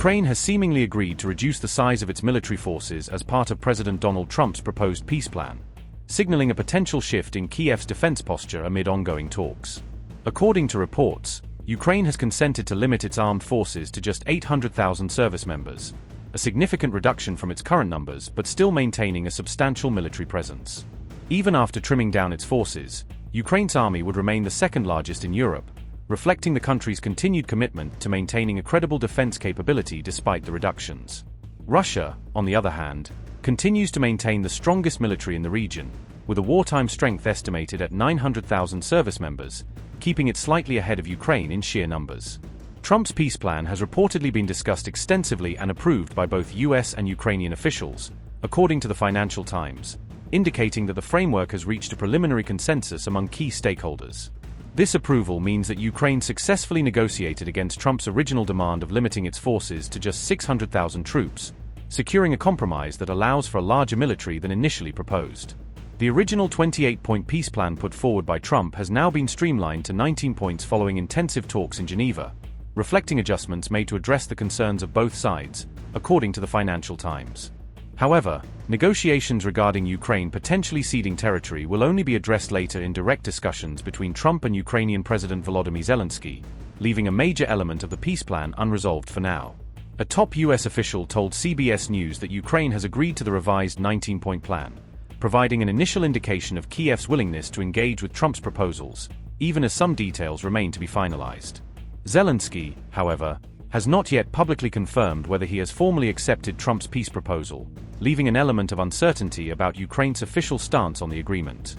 Ukraine has seemingly agreed to reduce the size of its military forces as part of President Donald Trump's proposed peace plan, signaling a potential shift in Kyiv's defense posture amid ongoing talks. According to reports, Ukraine has consented to limit its armed forces to just 800,000 service members, a significant reduction from its current numbers but still maintaining a substantial military presence. Even after trimming down its forces, Ukraine's army would remain the second largest in Europe, reflecting the country's continued commitment to maintaining a credible defense capability despite the reductions. Russia, on the other hand, continues to maintain the strongest military in the region, with a wartime strength estimated at 900,000 service members, keeping it slightly ahead of Ukraine in sheer numbers. Trump's peace plan has reportedly been discussed extensively and approved by both US and Ukrainian officials, according to the Financial Times, indicating that the framework has reached a preliminary consensus among key stakeholders. This approval means that Ukraine successfully negotiated against Trump's original demand of limiting its forces to just 600,000 troops, securing a compromise that allows for a larger military than initially proposed. The original 28-point peace plan put forward by Trump has now been streamlined to 19 points following intensive talks in Geneva, reflecting adjustments made to address the concerns of both sides, according to the Financial Times. However, negotiations regarding Ukraine potentially ceding territory will only be addressed later in direct discussions between Trump and Ukrainian President Volodymyr Zelensky, leaving a major element of the peace plan unresolved for now. A top US official told CBS News that Ukraine has agreed to the revised 19-point plan, providing an initial indication of Kyiv's willingness to engage with Trump's proposals, even as some details remain to be finalized. Zelensky, however, has not yet publicly confirmed whether he has formally accepted Trump's peace proposal, leaving an element of uncertainty about Ukraine's official stance on the agreement.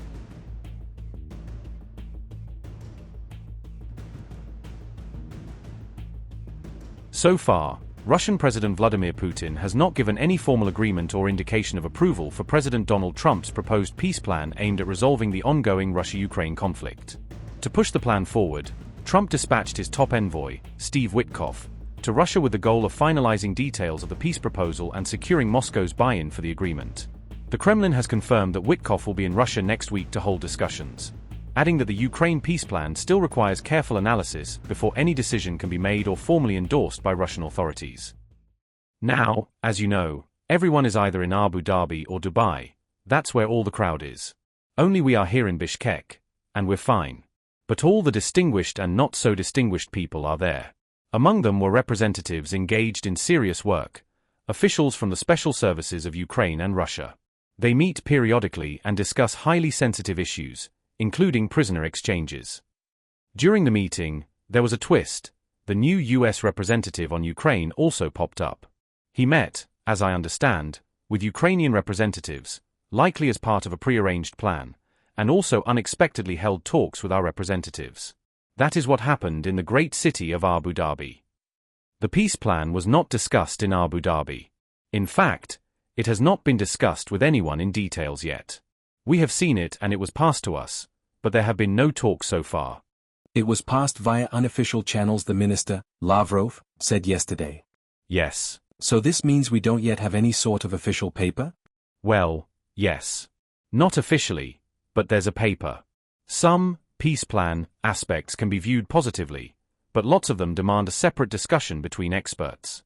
So far, Russian President Vladimir Putin has not given any formal agreement or indication of approval for President Donald Trump's proposed peace plan aimed at resolving the ongoing Russia-Ukraine conflict. To push the plan forward, Trump dispatched his top envoy, Steve Witkoff, to Russia with the goal of finalizing details of the peace proposal and securing Moscow's buy-in for the agreement. The Kremlin has confirmed that Witkoff will be in Russia next week to hold discussions, adding that the Ukraine peace plan still requires careful analysis before any decision can be made or formally endorsed by Russian authorities. Now, as you know, everyone is either in Abu Dhabi or Dubai. That's where all the crowd is. Only we are here in Bishkek, and we're fine. But all the distinguished and not so distinguished people are there. Among them were representatives engaged in serious work, officials from the special services of Ukraine and Russia. They meet periodically and discuss highly sensitive issues, including prisoner exchanges. During the meeting, there was a twist. The new US representative on Ukraine also popped up. He met, as I understand, with Ukrainian representatives, likely as part of a prearranged plan, and also unexpectedly held talks with our representatives. That is what happened in the great city of Abu Dhabi. The peace plan was not discussed in Abu Dhabi. In fact, it has not been discussed with anyone in details yet. We have seen it and it was passed to us, but there have been no talks so far. It was passed via unofficial channels, the minister, Lavrov, said yesterday. Yes. So this means we don't yet have any sort of official paper? Well, yes. Not officially, but there's a paper. Some peace plan aspects can be viewed positively, but lots of them demand a separate discussion between experts.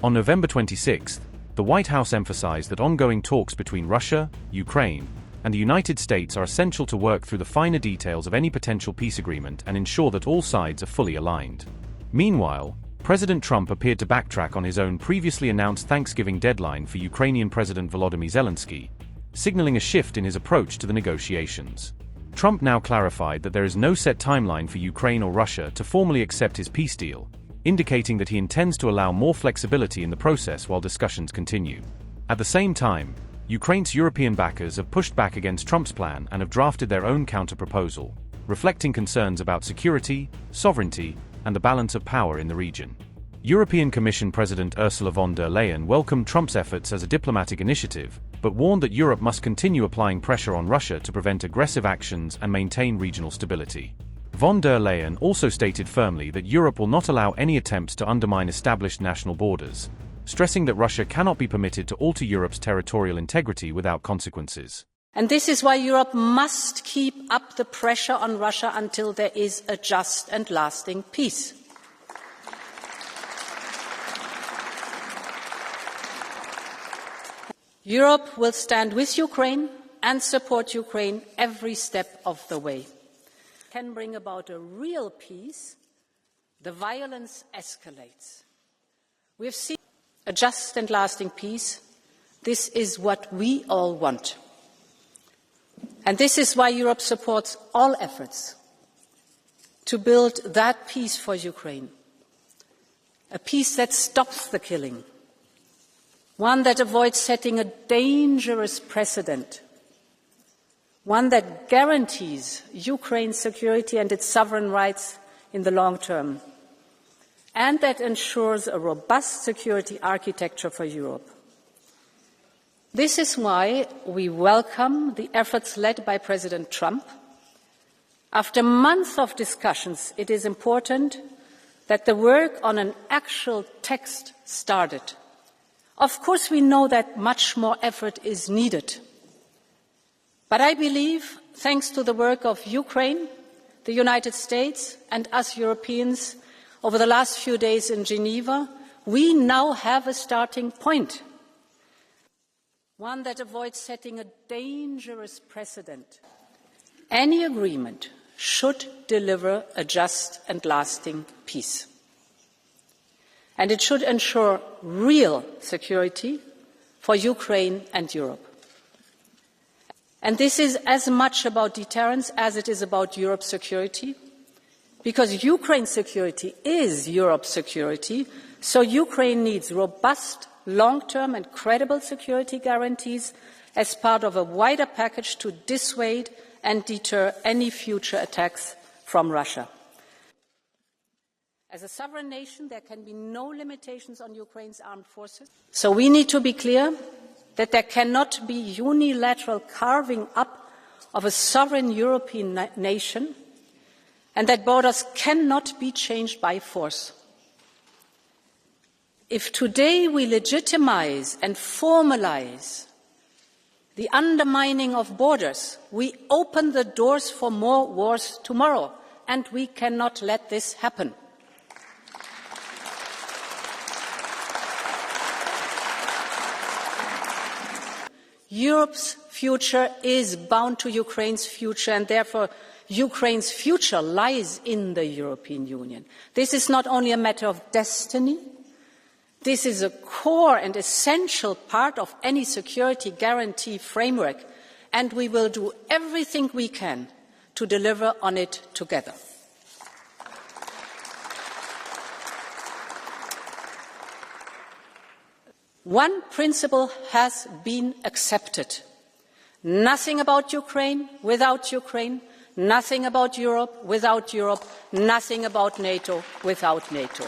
On November 26, the White House emphasized that ongoing talks between Russia, Ukraine, and the United States are essential to work through the finer details of any potential peace agreement and ensure that all sides are fully aligned. Meanwhile, President Trump appeared to backtrack on his own previously announced Thanksgiving deadline for Ukrainian President Volodymyr Zelensky, signaling a shift in his approach to the negotiations. Trump now clarified that there is no set timeline for Ukraine or Russia to formally accept his peace deal, indicating that he intends to allow more flexibility in the process while discussions continue. At the same time, Ukraine's European backers have pushed back against Trump's plan and have drafted their own counter-proposal, reflecting concerns about security, sovereignty, and the balance of power in the region. European Commission President Ursula von der Leyen welcomed Trump's efforts as a diplomatic initiative, but warned that Europe must continue applying pressure on Russia to prevent aggressive actions and maintain regional stability. Von der Leyen also stated firmly that Europe will not allow any attempts to undermine established national borders, stressing that Russia cannot be permitted to alter Europe's territorial integrity without consequences. And this is why Europe must keep up the pressure on Russia until there is a just and lasting peace. Europe will stand with Ukraine and support Ukraine every step of the way. Can bring about a real peace, the violence escalates. We have seen a just and lasting peace. This is what we all want. And this is why Europe supports all efforts to build that peace for Ukraine. A peace that stops the killing, one that avoids setting a dangerous precedent, one that guarantees Ukraine's security and its sovereign rights in the long term, and that ensures a robust security architecture for Europe. This is why we welcome the efforts led by President Trump. After months of discussions, it is important that the work on an actual text started. Of course, we know that much more effort is needed. But I believe, thanks to the work of Ukraine, the United States, and us Europeans over the last few days in Geneva, we now have a starting point, one that avoids setting a dangerous precedent. Any agreement should deliver a just and lasting peace. And it should ensure real security for Ukraine and Europe. And this is as much about deterrence as it is about Europe's security, because Ukraine's security is Europe's security, so Ukraine needs robust, long-term and credible security guarantees as part of a wider package to dissuade and deter any future attacks from Russia. As a sovereign nation, there can be no limitations on Ukraine's armed forces. So we need to be clear that there cannot be unilateral carving up of a sovereign European nation, and that borders cannot be changed by force. If today we legitimize and formalize the undermining of borders, we open the doors for more wars tomorrow, and we cannot let this happen. Europe's future is bound to Ukraine's future, and therefore Ukraine's future lies in the European Union. This is not only a matter of destiny. This is a core and essential part of any security guarantee framework, and we will do everything we can to deliver on it together. One principle has been accepted. Nothing about Ukraine without Ukraine, nothing about Europe without Europe, nothing about NATO without NATO.